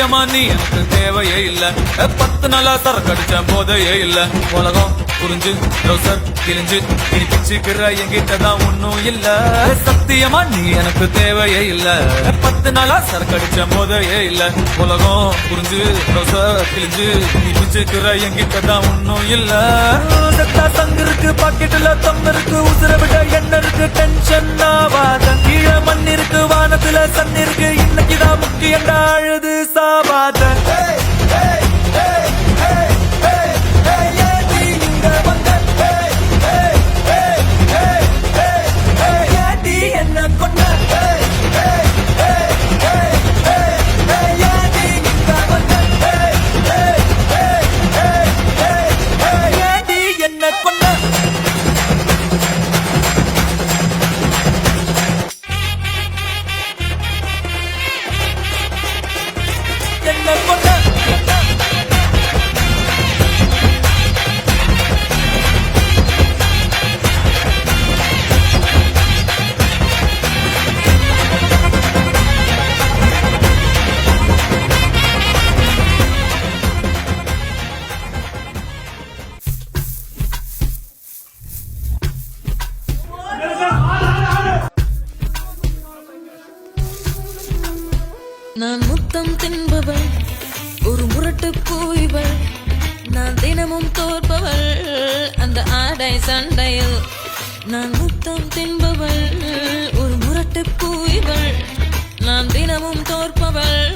சத்தியமா நீ எனக்கு தேவையே இல்ல 10 நாளா சரக்கடிச்ச போதையே இல்ல உலகம் புரிஞ்சு ரோசர் கிழிஞ்சு இனி பிச்சுக்கிற என்கிட்டதான் ஒன்னும் இல்ல சத்தியமா நீ எனக்கு தேவையே இல்ல 10 நாளா சரக்கடிச்ச போதையே இல்ல உலகம் புரிஞ்சு ரோசர் கிழிஞ்சு இனி பிச்சுக்கிற என்கிட்டதான் ஒன்னும் இல்ல தங்கு இருக்கு பாக்கெட்டுல தம் இருக்கு உசுர விட என்ன இருக்கு டென்ஷன் ஆவாத கீழே மண் இருக்கு வானத்துல சன் இருக்கு இன்னைக்குதான் முக்கியம் அழுது சாவாத என்ன கொண்ட என்ன கொண்ட என்ன கொண்ட நான் முத்தம் தின்பவள் ஒரு முரட்டு பூய்வள் நான் தினமும் தோற்பவள் அந்த ஆடை சண்டையில் நான் முத்தம் தின்பவள் ஒரு முரட்டு பூய்வள் நான் தினமும் தோற்பவள்